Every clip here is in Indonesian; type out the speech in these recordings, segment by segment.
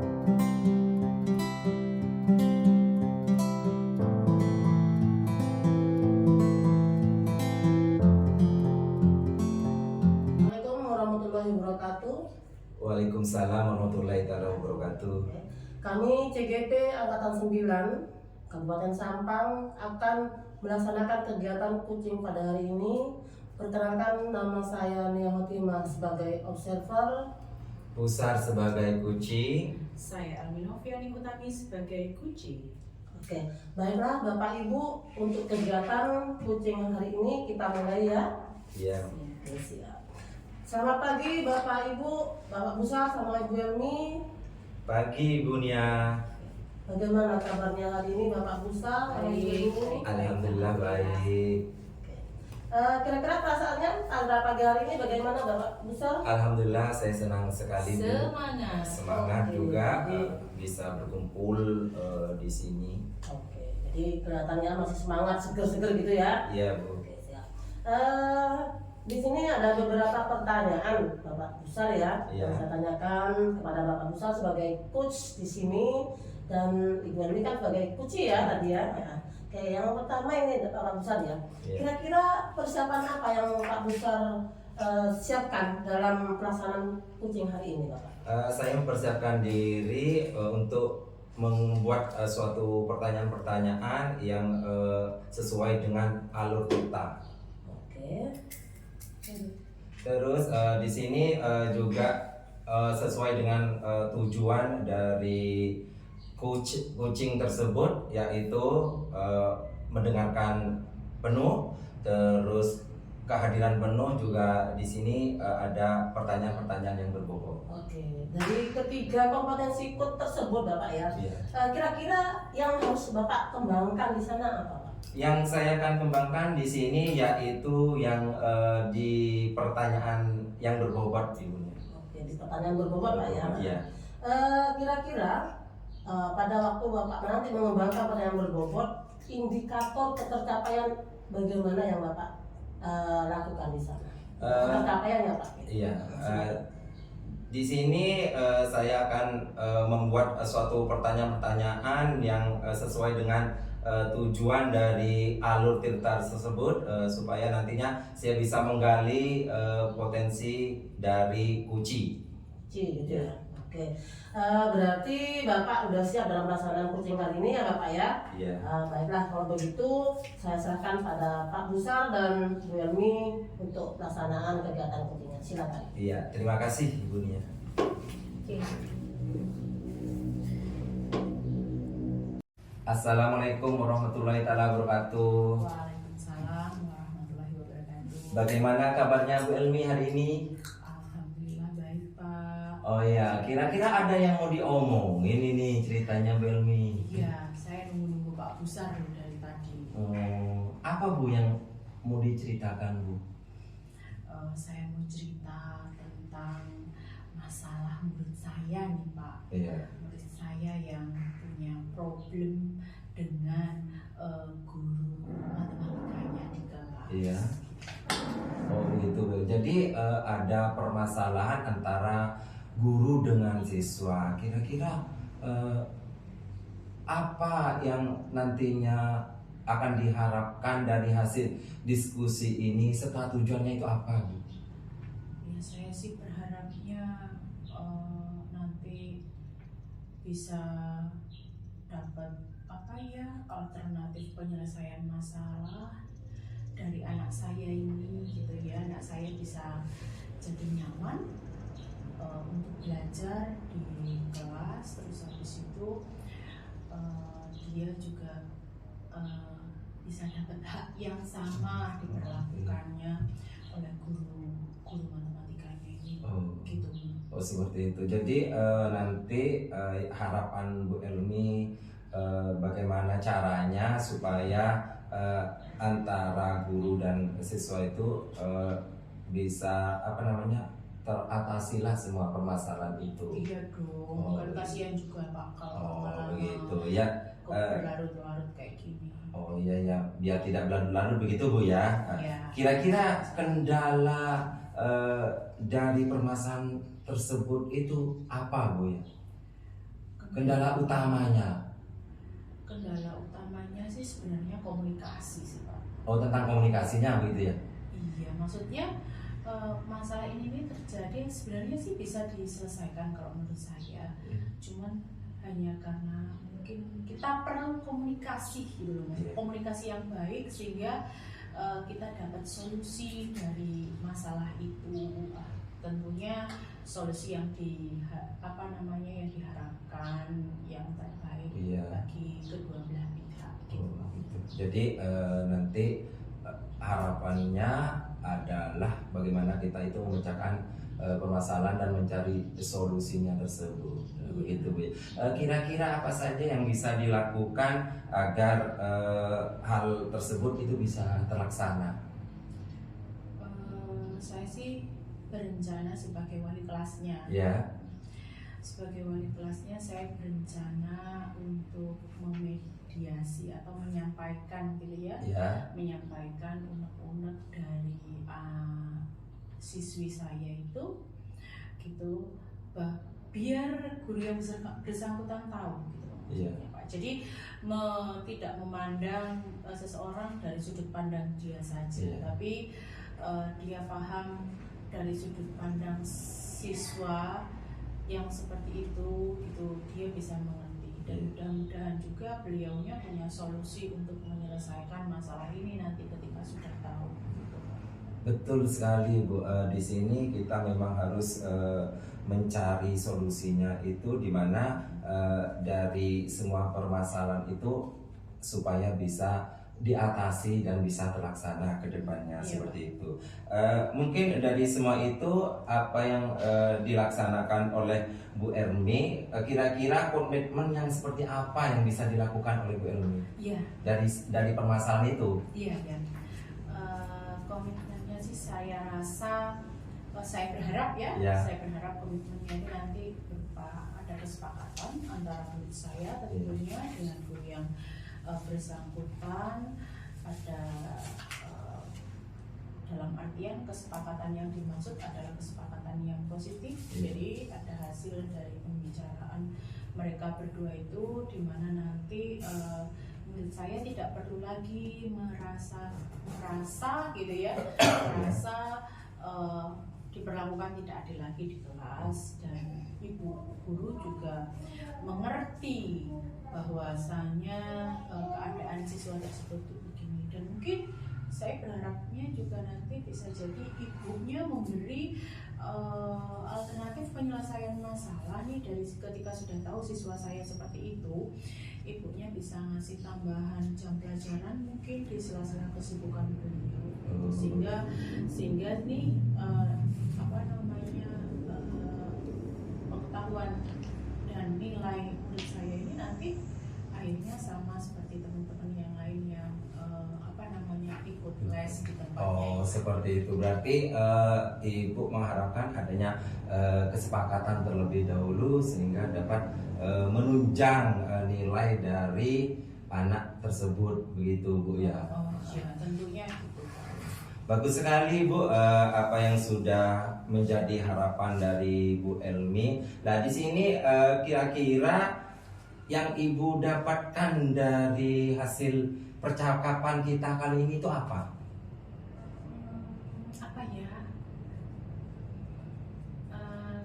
Assalamualaikum warahmatullahi wabarakatuh. Waalaikumsalam warahmatullahi wabarakatuh. Kami CGP Angkatan 9 Kabupaten Sampang akan melaksanakan kegiatan kucing pada hari ini. Perkenalkan, nama saya Nia Hotima sebagai observer, Pusar sebagai kucing. Saya Alminoviani Utami sebagai kucing. Oke, baiklah Bapak Ibu, untuk kegiatan kucing hari ini kita mulai ya. Ya, Oke, siap. Selamat pagi Bapak Ibu, Bapak Pusar sama Ibu Elmi. pagi Ibu Nia. Bagaimana kabarnya hari ini Bapak Pusar sama Ibu Elmi? Alhamdulillah baik. Kira-kira perasaannya pada pagi hari ini bagaimana Bapak Pusar? Alhamdulillah saya senang sekali Bu. Semangat. Semangat Oke, juga jadi- bisa berkumpul di sini. Oke, jadi kelihatannya masih semangat, seger-seger gitu ya. Iya Bu. Oke, siap. Di sini ada beberapa pertanyaan Bapak Pusar ya, Iya. yang saya tanyakan kepada Bapak Pusar sebagai coach di sini dan Ibu Elmi kan sebagai coach ya tadi ya. Ya. Oke, yang pertama ini Bapak Pusar ya. Iya. Kira-kira persiapan apa yang Pak Pusar siapkan dalam pelaksanaan kucing hari ini Bapak? Saya mempersiapkan diri untuk membuat suatu pertanyaan-pertanyaan yang sesuai dengan alur kita. Oke. Terus di sini juga sesuai dengan tujuan dari kucing tersebut, yaitu mendengarkan penuh, terus kehadiran penuh juga di sini ada pertanyaan-pertanyaan yang berbobot. Oke, dari ketiga kompetensi coach tersebut Bapak ya, Iya. kira-kira yang harus Bapak kembangkan di sana apa Pak? Yang saya akan kembangkan di sini yaitu yang di pertanyaan yang berbobot Ibu. Oke, di pertanyaan berbobot Pak ya. Iya. Kira-kira pada waktu Bapak nanti mengembangkan pertanyaan berbobot, indikator ketercapaian bagaimana yang Bapak lakukan di sana? Ketercapaiannya Pak? Iya. Di sini saya akan membuat suatu pertanyaan-pertanyaan yang sesuai dengan tujuan dari alur tirta tersebut, supaya nantinya saya bisa menggali potensi dari kucing. Gitu ya. Oke, berarti Bapak udah siap dalam pelaksanaan kucing kali ini ya Bapak ya? Iya. Baiklah, kalau begitu saya serahkan pada Pak Pusar dan Bu Elmi untuk pelaksanaan kegiatan kucingnya. Silakan. Iya, terima kasih Ibu Nia. Oke. Assalamualaikum warahmatullahi wabarakatuh. Waalaikumsalam warahmatullahi wabarakatuh. Bagaimana kabarnya Bu Elmi hari ini? Alhamdulillah baik Pak. Oh ya, kira-kira ada yang mau diomongin ini ceritanya Bu Elmi. Iya, saya nunggu Pak Pusar dari tadi. Apa Bu yang mau diceritakan Bu? Saya mau cerita tentang masalah murid saya nih Pak. Iya. Murid saya yang punya problem dengan guru matematikanya juga Pak. Iya. Oh begitu Bu. Jadi ada permasalahan antara guru dengan siswa. Kira-kira apa yang nantinya akan diharapkan dari hasil diskusi ini serta tujuannya itu apa Bu? Ya saya sih berharapnya nanti bisa dapat apa ya alternatif penyelesaian masalah dari anak saya ini gitu ya. Anak saya bisa jadi nyaman untuk belajar di kelas, terus habis itu dia juga bisa dapat hak yang sama diperlakukannya oleh guru matematikanya ini. Gitu. Oh seperti itu. Jadi nanti harapan Bu Elmi bagaimana caranya supaya antara guru dan siswa itu bisa teratasilah semua permasalahan itu. Iya dong, Oh, kan kasihan juga Pak kalau malah begitu ya. kok berlarut-larut kayak gini. Oh iya ya, biar tidak berlarut-larut begitu Bu ya. Iya. Kira-kira kendala dari permasalahan tersebut itu apa Bu ya? Kendala utamanya. Kendala utamanya sih sebenarnya komunikasi sih Pak. Oh, tentang komunikasinya begitu ya? Iya, maksudnya masalah ini nih terjadi sebenarnya sih bisa diselesaikan kalau menurut saya. Cuman hanya karena mungkin kita perlu komunikasi gitu loh, Mas. Komunikasi yang baik sehingga kita dapat solusi dari masalah itu. Tentunya solusi yang yang diharapkan yang terbaik Iya. bagi kedua belah pihak gitu. Oh, gitu. Jadi nanti harapannya adalah bagaimana kita itu memecahkan permasalahan dan mencari solusinya tersebut. Begitu Bu. Kira-kira apa saja yang bisa dilakukan agar hal tersebut itu bisa terlaksana? Saya sih berencana sebagai wali kelasnya. Ya. Sebagai wali kelasnya saya berencana untuk memediasi atau menyampaikan gitu ya. Ya. Menyampaikan unek-unek dari siswi saya itu gitu, biar guru yang bersangkutan tahu gitu. Iya. Pak. Jadi tidak memandang seseorang dari sudut pandang dia saja, Iya. tapi dia paham dari sudut pandang siswa yang seperti itu gitu, dia bisa mengerti dan mudah-mudahan juga beliaunya punya solusi untuk menyelesaikan masalah ini nanti ketika sudah tahu gitu. Betul sekali Bu. Di sini kita memang harus mencari solusinya itu di mana dari semua permasalahan itu supaya bisa diatasi dan bisa terlaksana ke depannya. Iya. Seperti itu. Mungkin dari semua itu apa yang dilaksanakan oleh Bu Elmi, kira-kira komitmen yang seperti apa yang bisa dilakukan oleh Bu Elmi Iya. dari permasalahan itu? Iya ya. Komitmennya sih saya rasa, saya berharap ya, Ya. saya berharap komitmennya ini nanti berupa ada kesepakatan antara murid saya tentunya dengan guru yang bersangkutan, ada dalam artian kesepakatan yang dimaksud adalah kesepakatan yang positif. Jadi ada hasil dari pembicaraan mereka berdua itu di mana nanti menurut saya tidak perlu lagi merasa gitu ya, merasa diperlakukan tidak adil lagi di kelas, dan ibu guru juga mengerti bahwasanya keadaan siswa tersebut itu begini, dan mungkin saya berharapnya juga nanti bisa jadi ibunya memberi alternatif penyelesaian masalah nih dari ketika sudah tahu siswa saya seperti itu, ibunya bisa ngasih tambahan jam pelajaran mungkin di sela-sela kesibukan beliau, sehingga nih pengetahuan dan nilai murid saya ini nanti akhirnya sama seperti teman-teman yang lain yang ikut les di tempatnya. Oh, seperti itu. Berarti Ibu mengharapkan adanya kesepakatan terlebih dahulu sehingga dapat menunjang nilai dari anak tersebut, begitu Bu ya. Oh ya, tentunya gitu. Bagus sekali Bu, apa yang sudah menjadi harapan dari Bu Elmi. Nah, di sini kira-kira yang Ibu dapatkan dari hasil percakapan kita kali ini itu apa? Apa ya?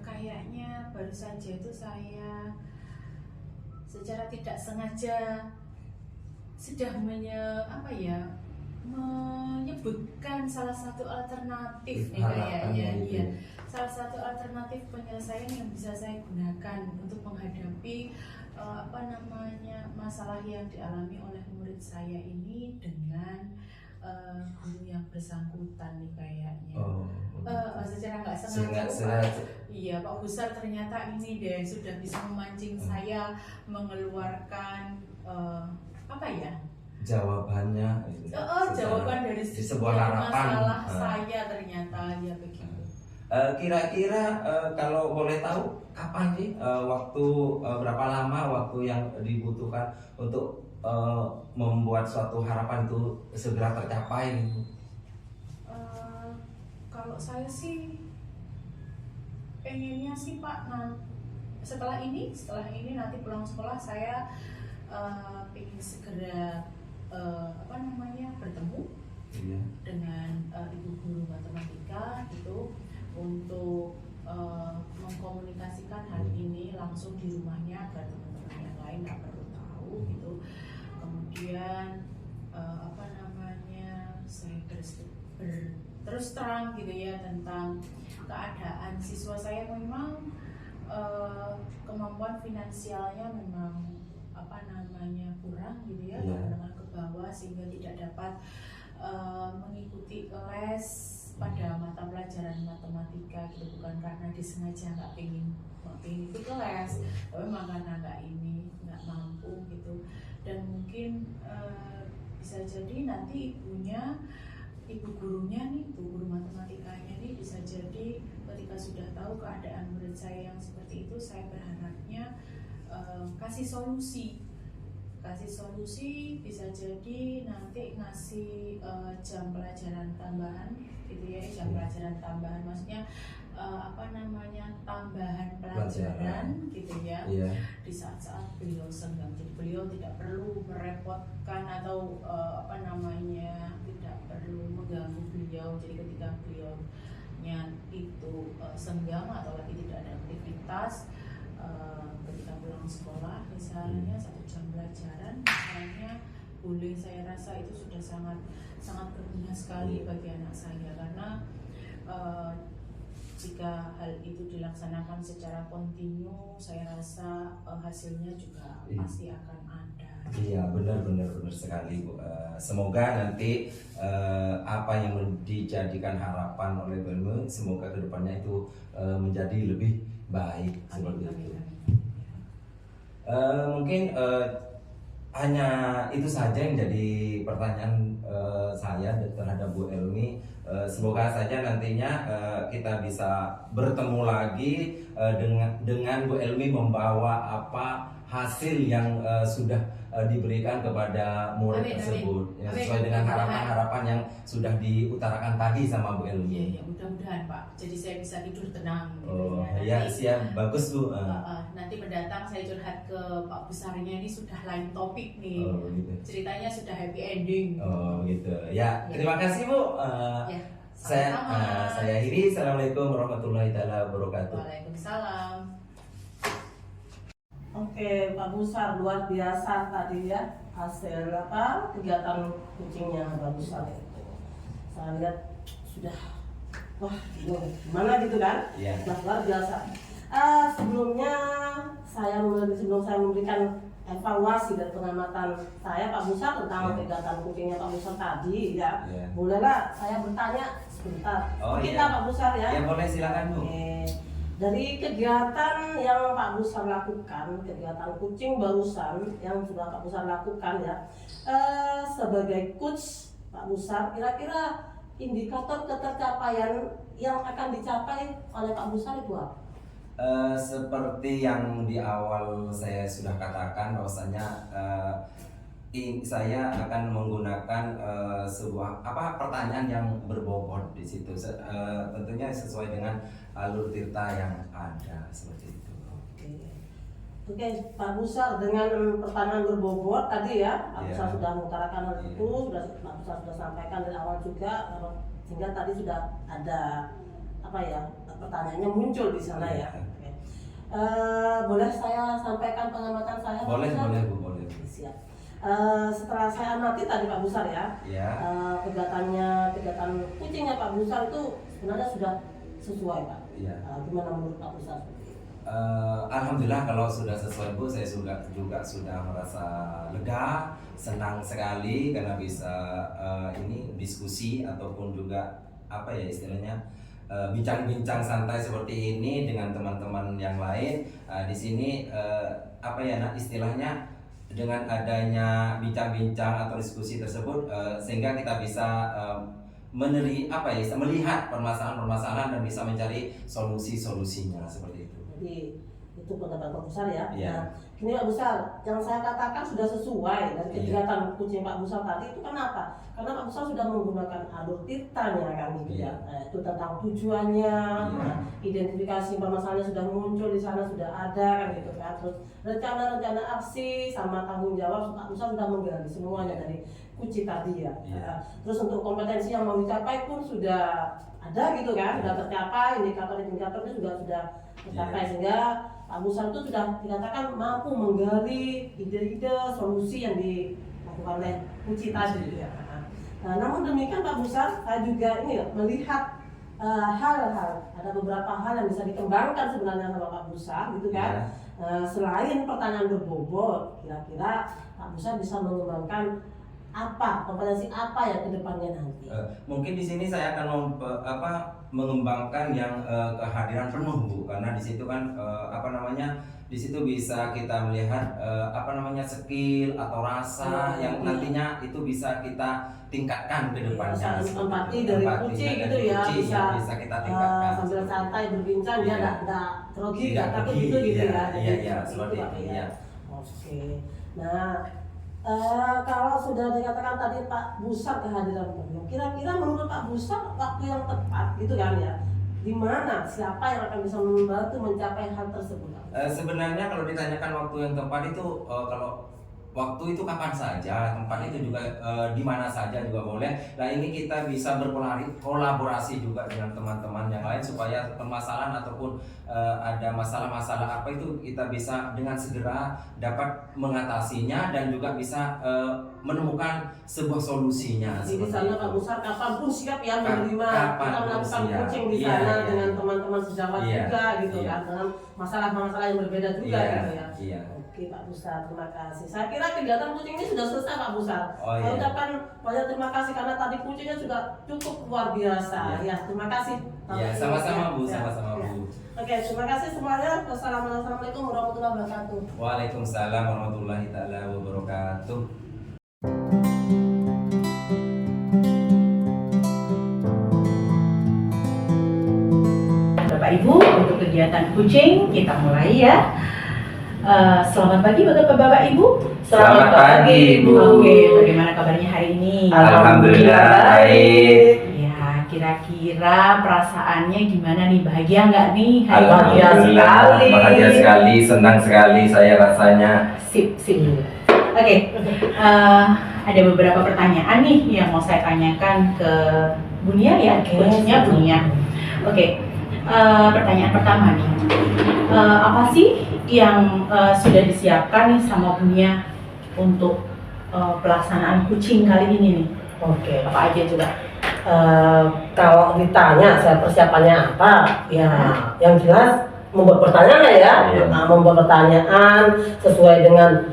Kayaknya baru saja itu saya secara tidak sengaja sudah menyebutkan salah satu alternatif nih kayaknya. Iya. Salah satu alternatif penyelesaian yang bisa saya gunakan untuk menghadapi masalah yang dialami oleh murid saya ini dengan guru yang bersangkutan nih kayaknya. Secara nggak sengaja, iya Pak Besar ternyata ini deh sudah bisa memancing saya mengeluarkan jawabannya. Jawaban dari sebuah harapan masalah saya ternyata ya begitu. Kira-kira kalau boleh tahu kapan sih berapa lama waktu yang dibutuhkan untuk membuat suatu harapan itu segera tercapai? Kalau saya sih pengennya sih Pak setelah ini nanti pulang sekolah saya ingin segera bertemu Iya. dengan ibu guru matematika gitu untuk mengkomunikasikan hal ini langsung di rumahnya agar teman-teman yang lain nggak perlu tahu gitu. Kemudian saya terus terang gitu ya tentang keadaan siswa saya. Memang kemampuan finansialnya memang kurang gitu ya, menengah ke bawah, sehingga tidak dapat mengikuti les pada mata pelajaran matematika gitu, bukan karena disengaja nggak pengen ikut les, tapi memang karena nggak mampu gitu. Dan mungkin bisa jadi nanti ibu gurunya nih, ibu guru matematikanya nih, bisa jadi ketika sudah tahu keadaan murid saya yang seperti itu, saya berharapnya kasih solusi bisa jadi nanti ngasih jam pelajaran tambahan gitu ya, jam pelajaran tambahan maksudnya tambahan pelajaran gitu ya, di saat-saat beliau senggang. Jadi beliau tidak perlu merepotkan atau tidak perlu mengganggu beliau. Jadi ketika beliaunya itu senggang atau lagi tidak ada aktivitas, ketika pulang sekolah misalnya 1 jam pelajaran misalnya boleh, saya rasa itu sudah sangat berguna sekali bagi anak saya, karena jika hal itu dilaksanakan secara kontinu, saya rasa hasilnya juga pasti akan ada. Iya, benar sekali, Bu. Semoga nanti apa yang dijadikan harapan oleh Bu Elmi, semoga kedepannya itu menjadi lebih baik seperti itu. Mungkin hanya itu saja yang jadi pertanyaan saya terhadap Bu Elmi. Semoga saja nantinya kita bisa bertemu lagi dengan Bu Elmi membawa apa hasil yang sudah diberikan kepada murid tersebut. Ya, sesuai dengan harapan-harapan yang sudah diutarakan tadi sama Bu Elmi. Iya, mudah-mudahan Pak. Jadi saya bisa tidur tenang. Oh, gitu ya, siap, bagus Bu. Nanti mendatang saya curhat ke Pak Besarnya, ini sudah lain topik nih. Oh, gitu. Ceritanya sudah happy ending. Oh, gitu. Ya, terima kasih Bu. Ya, Saya akhiri. Assalamualaikum warahmatullahi wabarakatuh. Waalaikumsalam. Oke, Pak Busar, luar biasa tadi ya hasil kegiatan kucingnya Pak Busar itu. Saya lihat sudah gimana gitu kan? Iya. Luar biasa. Sebelum saya memberikan evaluasi dari pengamatan saya Pak Busar tentang kegiatan kucingnya Pak Busar tadi ya. Bolehlah saya bertanya sebentar. Kita Pak Busar ya. Ya boleh, silakan Bu. Dari kegiatan yang Pak Busar lakukan, kegiatan kucing barusan yang sudah Pak Busar lakukan ya, sebagai coach Pak Busar, kira-kira indikator ketercapaian yang akan dicapai oleh Pak Busar itu apa? Seperti yang di awal saya sudah katakan, bahwasanya saya akan menggunakan sebuah pertanyaan yang berbobot di situ, tentunya sesuai dengan alur Tirta yang ada seperti itu. Oke, Pak Busar, dengan pertanyaan berbobot tadi ya, Pak Busar sudah mengutarakan hal itu, Pak Busar sudah sampaikan dari awal juga, sehingga tadi sudah ada pertanyaannya muncul di sana ya. Boleh saya sampaikan pengamatan saya? Boleh Bu, boleh. Siap. Setelah saya amati tadi Pak Busar ya, kegiatan kucingnya Pak Busar itu sebenarnya sudah sesuai Pak. Gimana menurut Pak Busar? Alhamdulillah kalau sudah sesuai Bu, saya juga sudah merasa lega, senang sekali karena bisa diskusi ataupun juga istilahnya bincang-bincang santai seperti ini dengan teman-teman yang lain. Di sini istilahnya dengan adanya bincang-bincang atau diskusi tersebut, sehingga kita bisa melihat permasalahan-permasalahan dan bisa mencari solusi-solusinya seperti itu. Jadi Itu pendapat Pak Busar ya. Iya. Nah, ini Pak Busar, yang saya katakan sudah sesuai dari Iya. kegiatan kucing Pak Busar tadi itu kenapa? Karena Pak Busar sudah menggunakan alur tirtanya kan gitu Iya. ya. Nah, itu tentang tujuannya, Iya. nah, identifikasi permasalahannya sudah muncul di sana, sudah ada kan gitu kan. Terus rencana-rencana aksi sama tanggung jawab Pak Busar sudah menggali semuanya dari kucing tadi ya. Iya. Nah, terus untuk kompetensi yang mau dicapai pun sudah ada gitu kan, sudah tercapai, indikator-indikatornya juga sudah tercapai sehingga Pak Busar itu sudah dikatakan mampu menggali ide-ide solusi yang dilakukan oleh kucing tadi ya. Nah, namun demikian Pak Busar, saya juga ini melihat hal-hal, ada beberapa hal yang bisa dikembangkan sebenarnya sama Pak Busar gitu kan. Selain pertanyaan berbobot, kira-kira Pak Busar bisa mengembangkan kompetensi apa ya ke depannya nanti? Mungkin di sini saya akan mengembangkan yang kehadiran penuh Bu, karena di situ kan di situ bisa kita melihat skill atau rasa yang nantinya itu bisa kita tingkatkan ke depannya. Empati dari kucing gitu ya, bisa kita tingkatkan. Sambil santai berbincang dia Iya. enggak grogi, Tidak enggak takut grogi, gitu iya, ya. iya, seperti Pak, itu, ya. iya. Oke. Nah, kalau sudah dikatakan tadi Pak Busar kehadiran penuh, kira-kira menurut Pak Busar waktu yang tepat gitu kan ya, di mana siapa yang akan bisa membantu mencapai hal tersebut? Sebenarnya kalau ditanyakan waktu yang tepat itu kalau waktu itu kapan saja, tempat itu juga di mana saja juga boleh. Nah ini kita bisa berkolaborasi juga dengan teman-teman yang lain supaya permasalahan ataupun ada masalah-masalah apa itu kita bisa dengan segera dapat mengatasinya dan juga bisa menemukan sebuah solusinya. Jadi di sana Pak Busar kapanpun siap ya menerima kita melakukan siap. kucing di Iya, sana iya. dengan teman-teman sejawat Iya, juga gitu iya. kan, dengan masalah-masalah yang berbeda juga Iya, gitu ya. iya. Oke Pak Busar, terima kasih. Saya kira kegiatan kucing ini sudah selesai Pak Busar. Oh, Saya iya. ucapkan banyak terima kasih karena tadi kucingnya sudah cukup luar biasa. Iya. Ya, terima kasih. Ya, sama-sama Bu, Ya, sama-sama ya. Bu. Oke, terima kasih semuanya. Wassalamualaikum warahmatullahi wabarakatuh. Waalaikumsalam warahmatullahi taala wabarakatuh. Bapak Ibu, untuk kegiatan kucing kita mulai ya. Selamat pagi buat Bapak Ibu. Selamat pagi, Bu. Oke, bagaimana kabarnya hari ini? Alhamdulillah baik. Ya, kira-kira perasaannya gimana nih? Bahagia nggak nih hari ini? Alhamdulillah bahagia sekali, senang sekali saya rasanya. Sip. Oke, ada beberapa pertanyaan nih yang mau saya tanyakan ke Bu Nia ya, coachnya Bu Nia. Oke, pertanyaan pertama nih, apa sih yang sudah disiapkan nih sama Bu Nia untuk pelaksanaan kucing kali ini nih? Oke. Apa aja coba? Kalau ditanya saya persiapannya apa, ya yang jelas membuat pertanyaan ya, Iya. membuat pertanyaan sesuai dengan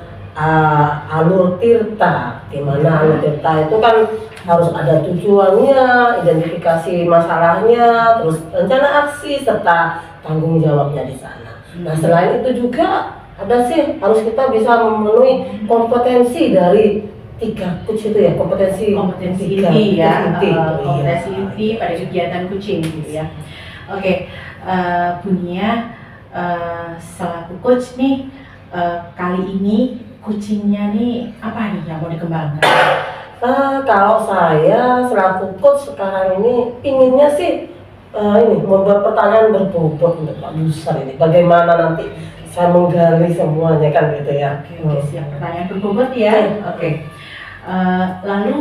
alur tirta, di mana alur tirta itu kan harus ada tujuannya, identifikasi masalahnya, terus rencana aksi serta tanggung jawabnya di sana. Nah selain itu juga ada sih harus kita bisa memenuhi kompetensi dari 3 coach itu ya, kompetensi Kompetensi tiga inti ya, inti itu, kompetensi iya. inti pada kegiatan kucing gitu ya. Oke, Bu Nia selaku coach nih, kali ini kucingnya nih apa nih yang mau dikembangkan? Kalau saya selaku coach sekarang ini pinginnya sih ini membuat pertanyaan berbobot untuk Pak Busar ini. Bagaimana nanti saya menggali semuanya kan gitu ya. Oke, siap. Pertanyaan berbobot ya. Oke. Lalu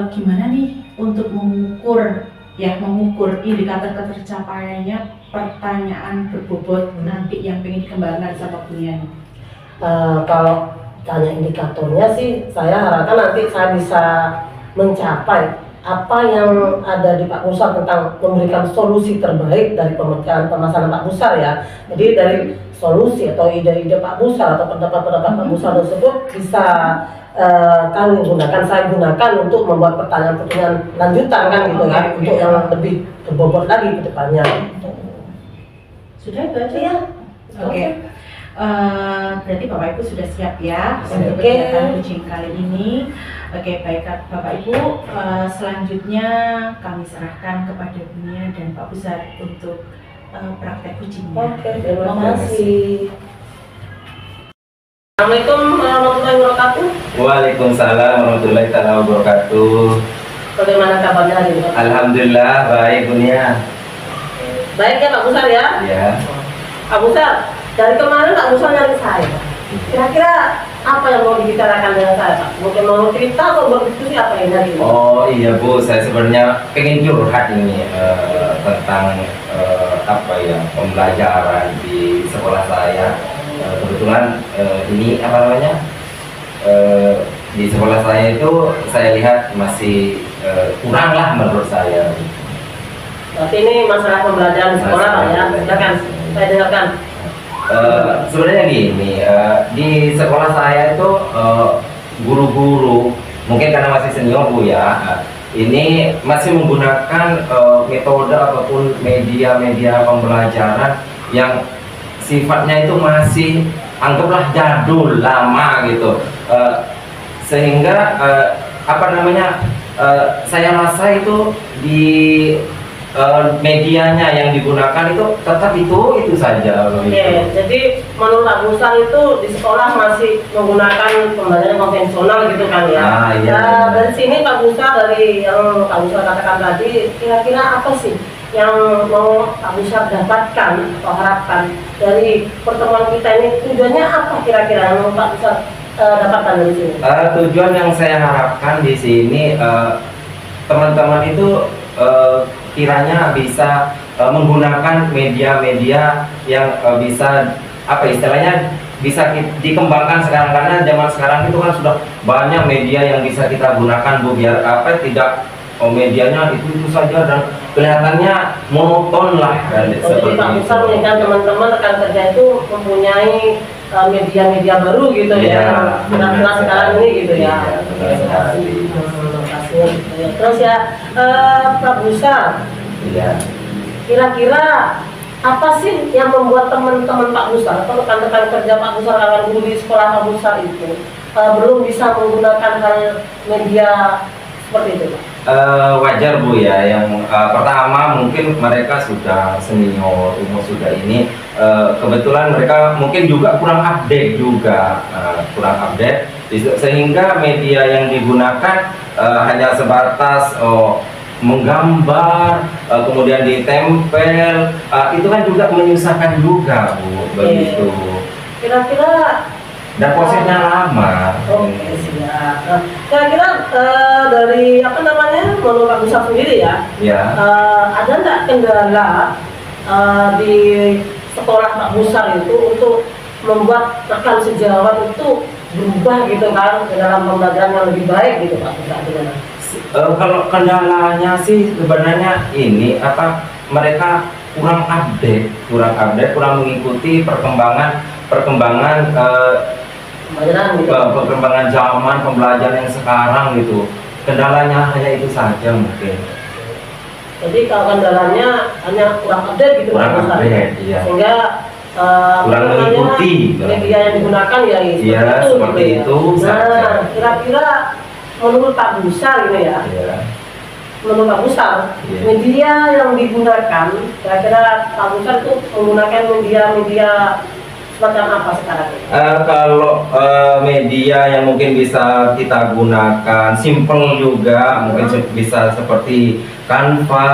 gimana nih untuk mengukur indikator ketercapaiannya pertanyaan berbobot nanti yang pengen dikembangkan sama Bu Nia nih? Kalau tanya indikatornya sih, saya harapkan nanti saya bisa mencapai apa yang ada di Pak Busar tentang memberikan solusi terbaik dari pemecahan permasalahan Pak Busar ya. Jadi dari solusi atau ide-ide Pak Busar atau pendapat-pendapat Pak Busar tersebut bisa saya gunakan untuk membuat pertanyaan-pertanyaan lanjutan kan gitu kan, untuk yang lebih berbobot lagi ke depannya. Sudah itu aja Iya. Oke. Berarti Bapak Ibu sudah siap ya untuk Oke. kegiatan kucing kali ini. Oke, baik Bapak Ibu. Selanjutnya kami serahkan kepada Bu Nia dan Pak Busar untuk praktek kucingnya. Oke, terima kasih. Assalamualaikum warahmatullahi wabarakatuh. Waalaikumsalam warahmatullahi wabarakatuh. Bagaimana kabarnya hari ini? Alhamdulillah baik Bunia. Baik ya Pak Busar ya? Ya. Pak Busar, dari kemarin Pak Busar nyari saya. Kira-kira apa yang mau dibicarakan dengan saya Pak? Mungkin mau cerita atau mau diskusi apa ini hari ini? Oh iya Bu, saya sebenarnya pengen curhat ini tentang apa ya, pembelajaran di sekolah saya. Kebetulan ini apa namanya, di sekolah saya itu saya lihat masih kurang lah menurut saya. Berarti ini masalah pembelajaran di sekolah Pak ya? Silakan, saya dengarkan. Sebenarnya gini, di sekolah saya itu guru-guru mungkin karena masih senior Bu ya, ini masih menggunakan metode ataupun media-media pembelajaran yang sifatnya itu masih anggaplah jadul, lama gitu, sehingga apa namanya, saya rasa itu di medianya yang digunakan itu tetap itu saja. Oke, jadi menurut Pak Busar itu di sekolah masih menggunakan pembelajaran konvensional gitu kan ya? Ah, iya. Nah, dari sini Pak Busar, dari yang Pak Busar katakan tadi, kira-kira apa sih yang mau Pak Busar dapatkan atau harapkan dari pertemuan kita ini? Tujuannya apa kira-kira yang mau Pak Busar dapatkan dari sini? Tujuan yang saya harapkan di sini, teman-teman itu kiranya bisa menggunakan media-media yang bisa apa istilahnya bisa dikembangkan sekarang, karena zaman sekarang itu kan sudah banyak media yang bisa kita gunakan Bu, biar apa tidak medianya itu saja dan kelihatannya monoton lah kan, Jadi seperti Pak itu. Busar menginginkan teman-teman rekan kerja itu mempunyai media-media baru gitu Iya, ya, benar-benar sekarang ini gitu ya. Iya, benar sekali. Terus ya Pak Busar, Iya. kira-kira apa sih yang membuat teman-teman Pak Busar atau rekan-rekan kerja Pak Busar, kawan guru di sekolah Pak Busar itu belum bisa menggunakan hal media seperti itu Pak? Wajar Bu ya, yang pertama mungkin mereka sudah senior, umur sudah ini, kebetulan mereka mungkin juga kurang update juga, sehingga media yang digunakan hanya sebatas menggambar, kemudian ditempel, itu kan juga menyusahkan juga Bu, begitu. Kira-kira Dan prosesnya lama. oke, siap. Kira-kira dari apa namanya, menurut Pak Busar sendiri ya, Ya. ada nggak kendala di sekolah Pak Busar itu untuk membuat rekan sejawat itu berubah gitu kan ke dalam pembelajaran yang lebih baik gitu Pak Busar? Gimana? Kalau kendalanya sih sebenarnya ini apa, mereka kurang update, kurang mengikuti perkembangan Pembelajaran gitu. perkembangan zaman pembelajaran yang sekarang gitu. Kendalanya hanya itu saja mungkin. Jadi kalau kendalanya hanya kurang update gitu Kurang Pak Busar. update, iya. Sehingga Kurang apa namanya, mengikuti. media yang digunakan ya Iya, seperti itu saja. Nah, kira-kira menurut Pak Busar gitu ya, Ya. menurut Pak Busar, Iya. media yang digunakan, kira-kira Pak Busar itu menggunakan media-media semacam apa sekarang ini? Kalau media yang mungkin bisa kita gunakan simple juga, mungkin bisa seperti Canva,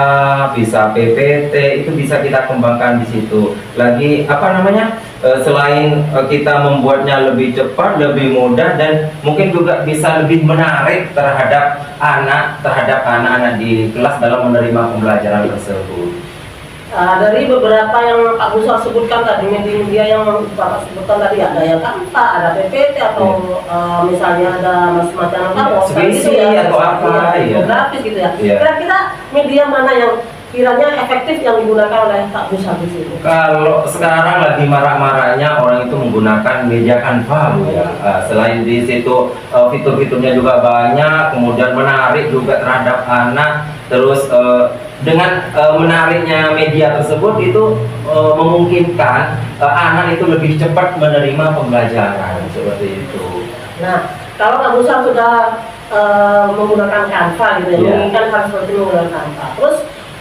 bisa PPT, itu bisa kita kembangkan di situ. Lagi apa namanya? Selain kita membuatnya lebih cepat, lebih mudah, dan mungkin juga bisa lebih menarik terhadap anak-anak di kelas dalam menerima pembelajaran tersebut. Dari beberapa yang Pak Busar sebutkan tadi, media yang Bapak sebutkan tadi, ada yang Canva, ada PPT, atau misalnya ada semacam apa, poster gitu ya, atau apa, ya. grafis gitu ya. Iya. Kira-kira media mana yang kiranya efektif yang digunakan oleh Pak Busar di sini? Kalau sekarang lagi marak-maraknya orang itu menggunakan media Canva Bu ya. Selain di situ fitur-fiturnya juga banyak, kemudian menarik juga terhadap anak. Terus dengan menariknya media tersebut itu memungkinkan anak itu lebih cepat menerima pembelajaran seperti itu. Nah, kalau Pak Busar sudah menggunakan Canva gitu ya, Iya. menginginkan hal seperti menggunakan Canva. Terus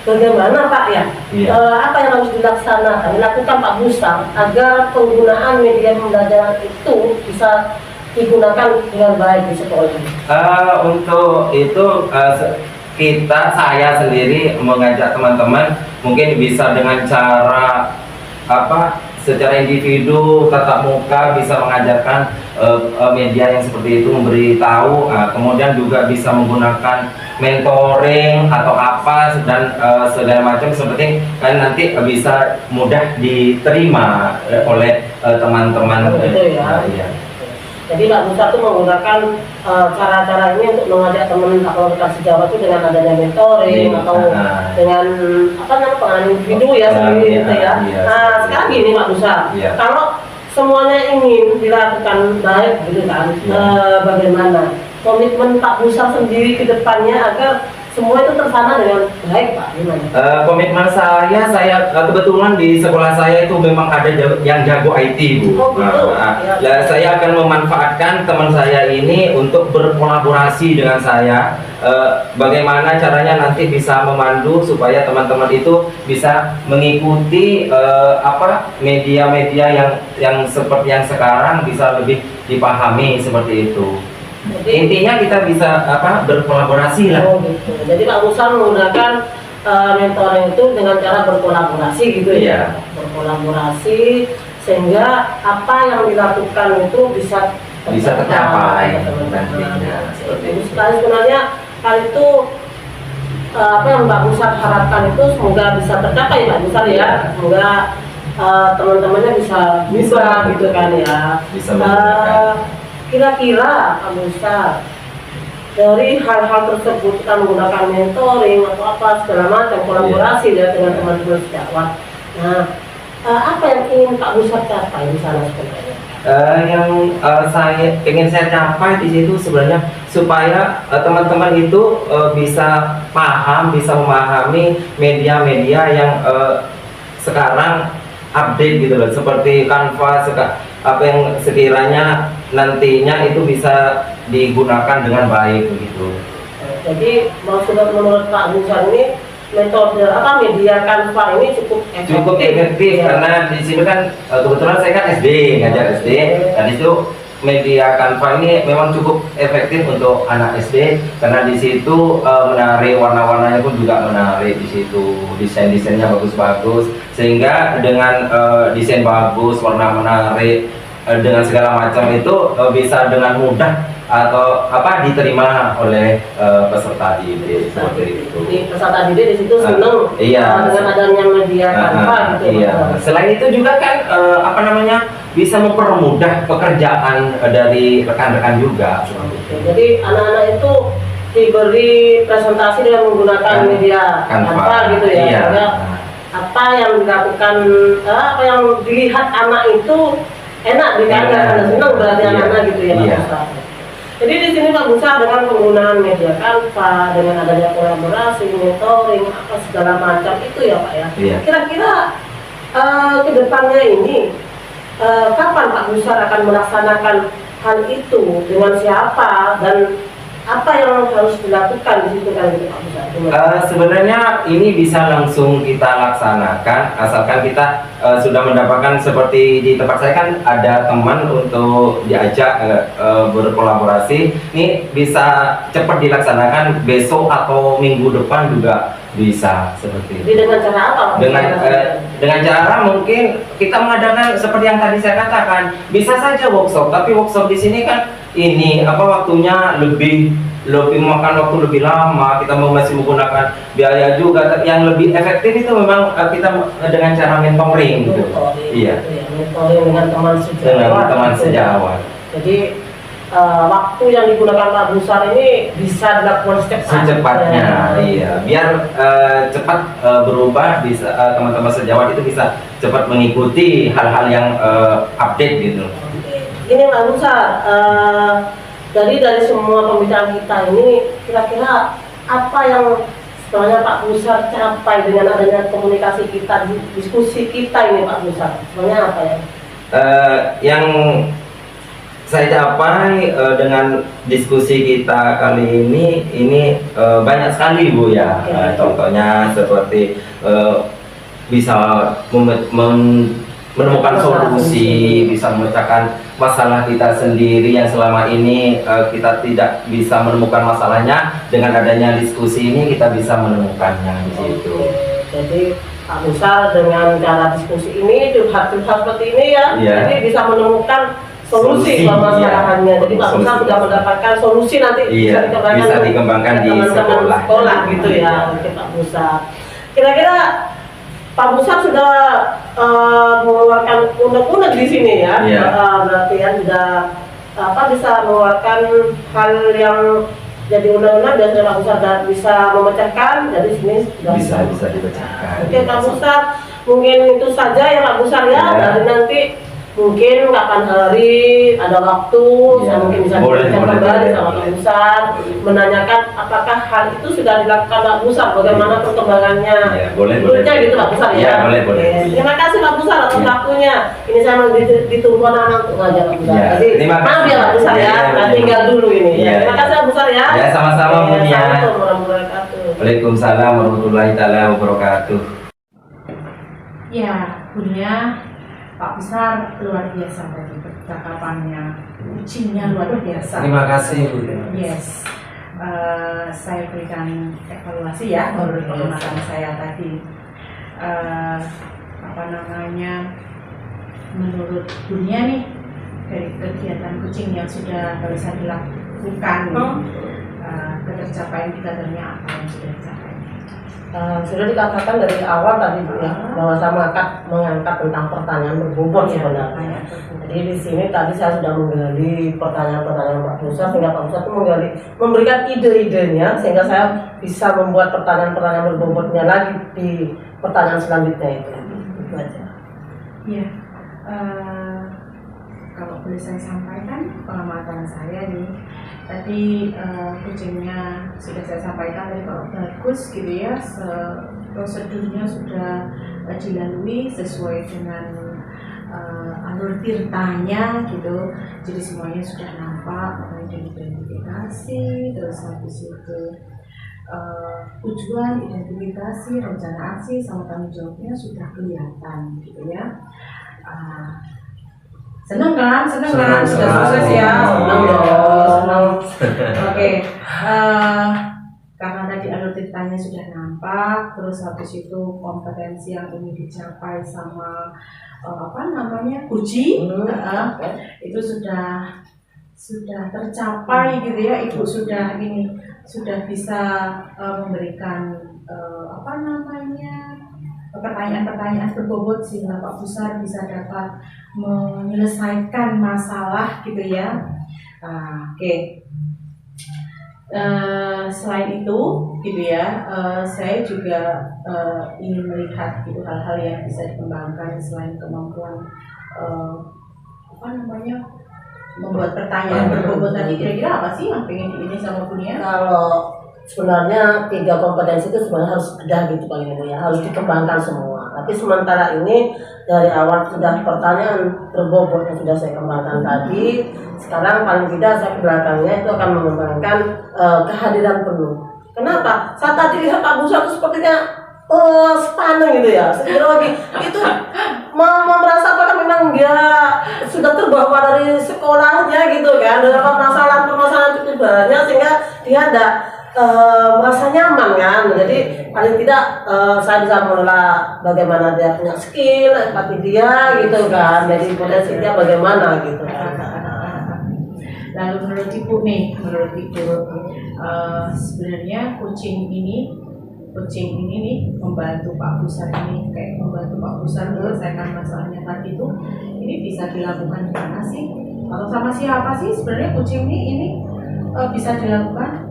bagaimana Pak ya, Iya. apa yang harus dilakukan Pak Busar agar penggunaan media pembelajaran itu bisa digunakan dengan baik di sekolah ini? Untuk itu saya sendiri mengajak teman-teman mungkin bisa dengan cara secara individu tatap muka bisa mengajarkan media yang seperti itu, memberitahu, kemudian juga bisa menggunakan mentoring atau apa dan segala macam seperti kan nanti bisa mudah diterima oleh teman-teman. Betul ya. Iya. Jadi Pak Busar itu menggunakan cara-cara ini untuk mengajak teman aktivitas sejawat itu dengan adanya mentoring atau dengan pengenalan individu ya sendiri gitu ya. Nah sekarang gini Pak Busar, kalau semuanya ingin dilakukan baik gitu kan, bagaimana komitmen Pak Busar sendiri ke depannya agar semua itu tersana dengan baik Pak? Gimana? Komitmen saya kebetulan di sekolah saya itu memang ada yang jago IT Bu. Oh, gitu. Saya akan memanfaatkan teman saya ini untuk berkolaborasi dengan saya. Bagaimana caranya nanti bisa memandu supaya teman-teman itu bisa mengikuti media-media yang seperti yang sekarang bisa lebih dipahami seperti itu. Jadi, intinya kita bisa berkolaborasi lah. Oh gitu. Jadi Pak Busar menggunakan mentoring itu dengan cara berkolaborasi gitu ya. Berkolaborasi sehingga apa yang dilakukan itu bisa tercapai nantinya. Sebenarnya hal itu apa yang Pak Busar harapkan itu semoga bisa tercapai Pak Busar ya. Semoga teman-temannya bisa gitu kan ya. Bisa Kira-kira Pak Busar dari hal-hal tersebut kita menggunakan mentoring atau apa segala macam kolaborasi dengan teman-teman sejawat. Nah, apa yang ingin Pak Busar capai di sana sebenarnya? Yang ingin saya capai di situ sebenarnya supaya teman-teman itu bisa paham, bisa memahami media-media yang sekarang update gitu loh, seperti Canva, apa yang sekiranya nantinya itu bisa digunakan dengan baik begitu. Jadi menurut Pak Busar ini metode media Canva ini cukup efektif karena di sini kan kebetulan saya kan SD, ngajar SD, dan itu media Canva ini memang cukup efektif untuk anak SD karena di situ menarik, warna-warnanya pun juga menarik, di situ desain-desainnya bagus-bagus sehingga dengan desain bagus, warna menarik, dengan segala macam itu bisa dengan mudah atau diterima oleh peserta didik seperti itu. Di peserta didik di situ senang dengan adanya media Canva gitu. Iya. Selain itu juga kan bisa mempermudah pekerjaan dari rekan-rekan juga. Jadi anak-anak itu diberi presentasi dengan menggunakan media Canva gitu ya. Iya. Apa yang dilakukan, apa yang dilihat anak itu enak dikatakan, senang berarti anak-anak gitu ya Pak Busar. Jadi di sini Pak Busar dengan penggunaan media Canva, dengan adanya kolaborasi, mentoring, apa segala macam itu ya Pak ya. Iya. Kira-kira ke depannya ini kapan Pak Busar akan melaksanakan hal itu, dengan siapa dan apa yang harus dilakukan di situ kan gitu Pak Busar? Sebenarnya ini bisa langsung kita laksanakan asalkan kita sudah mendapatkan, seperti di tempat saya kan ada teman untuk diajak berkolaborasi. Ini bisa cepat dilaksanakan besok atau minggu depan juga bisa seperti itu. Jadi dengan cara apa Pak? Dengan cara mungkin kita mengadakan seperti yang tadi saya katakan, bisa saja workshop, tapi workshop di sini kan waktunya lebih memakan waktu lebih lama, kita masih menggunakan biaya juga. Yang lebih efektif itu memang kita dengan cara mentoring gitu. Iya. Mentoring dengan teman sejawat. Dengan teman sejawat. Jadi waktu yang digunakan Pak Busar ini bisa dilakukan secepatnya. Iya. Biar cepat berubah, bisa teman-teman sejawat itu bisa cepat mengikuti hal-hal yang update gitu. Ini Pak Busar, dari semua pembicaraan kita ini, kira-kira apa yang sebenarnya Pak Busar capai dengan adanya komunikasi kita, diskusi kita ini Pak Busar? Sebenarnya apa ya? Yang saya capai dengan diskusi kita kali ini banyak sekali Bu ya. Contohnya seperti bisa menemukan solusi, bisa memecahkan masalah kita sendiri yang selama ini kita tidak bisa menemukan masalahnya. Dengan adanya diskusi ini kita bisa menemukannya gitu. Jadi Pak Busar dengan cara diskusi ini, curhat-curhat seperti ini ya, jadi bisa menemukan solusi permasalahannya. Jadi Pak Busar sudah mendapatkan solusi nanti bisa dikembangkan di sekolah gitu ya. Oke Pak Busar. Kira-kira Pak Busar sudah mengeluarkan unek-unek di sini ya, berarti ya sudah bisa mengeluarkan hal yang jadi undang-undang dan Pak Busar bisa memecahkan. Jadi sini sudah bisa dipecahkan. Oke Pak Busar, mungkin itu saja ya Pak Busar ya. Dari nanti mungkin kapan hari ada waktu saya mungkin bisa ditanyakan kembali sama Pak Busar, menanyakan apakah hal itu sudah dilakukan Pak Busar, bagaimana perkembangannya. Boleh gitu Pak Busar ya. Boleh. Terima kasih Pak Busar atas waktunya. Ini saya mau ditunggu anak-anak untuk ngajar Pak Busar. Jadi maaf ya Pak Busar ya, saya tinggal dulu ini. Terima kasih Pak Busar ya. Ya sama-sama Bu Nia. Assalamualaikum warahmatullahi wabarakatuh. Waalaikumsalam warahmatullahi wabarakatuh. Ya, punya Pak Busar luar biasa tadi percakapannya, kucingnya luar biasa. Terima kasih Bu. Yes, saya berikan evaluasi ya menurut pengamatan saya tadi. Menurut dunia nih dari kegiatan kucing yang sudah bisa dilakukan, ketercapaian kita ternyata apa yang sudah dicapai. Sudah dikatakan dari awal tadi Bu ya, bahwa saya mengangkat tentang pertanyaan berbobot sebenarnya. Jadi di sini tadi saya sudah menggali pertanyaan-pertanyaan Pak Busar, sehingga Pak Busar itu memberikan ide-idenya sehingga saya bisa membuat pertanyaan-pertanyaan berbobotnya lagi di pertanyaan selanjutnya itu aja. Iya, kalau boleh saya sampaikan pengamatan saya nih. Tadi kucingnya sudah saya sampaikan tadi kalau bagus gitu ya, prosedurnya sudah dilalui sesuai dengan alur tirtanya gitu, jadi semuanya sudah nampak, makanya diidentifikasi, terus habis itu tujuan, identifikasi, rencana aksi sama tanggung jawabnya sudah kelihatan gitu ya. Senang kan sudah sukses ya. Senang. Oke. Karena tadi alur ceritanya sudah nampak, terus habis itu kompetensi yang ingin dicapai sama kucing, itu sudah tercapai gitu ya. Ibu sudah bisa memberikan pertanyaan-pertanyaan berbobot sehingga Pak Busar bisa dapat menyelesaikan masalah gitu ya. Oke. Selain itu gitu ya, saya juga ingin melihat gitu hal-hal yang bisa dikembangkan selain kemampuan membuat pertanyaan berbobot tadi. Kira-kira apa sih yang pengen ini sama Bunia? Kalau sebenarnya 3 kompetensi itu sebenarnya harus ada gitu paling itu ya, harus dikembangkan semua. Tapi sementara ini dari awal sudah pertanyaan berbobot yang sudah saya kembangkan tadi, sekarang paling tidak saya ke belakangnya itu akan mengembangkan kehadiran penuh. Kenapa? Saya tadi lihat Pak Busar itu sepertinya sepaneng gitu ya, lagi itu merasa apakah memang dia sudah terbawa dari sekolahnya gitu kan, dengan permasalahan cukup banyak sehingga dia ada merasa nyaman kan. Jadi paling tidak saya bisa mengelola bagaimana dia punya skill, empati dia gitu kan, jadi potensi dia bagaimana gitu kan. Lalu menurut Ibu sebenarnya kucing ini nih membantu Pak Busar menyelesaikan masalahnya tadi itu, ini bisa dilakukan di mana sih? Atau sama siapa sih sebenarnya kucing ini bisa dilakukan?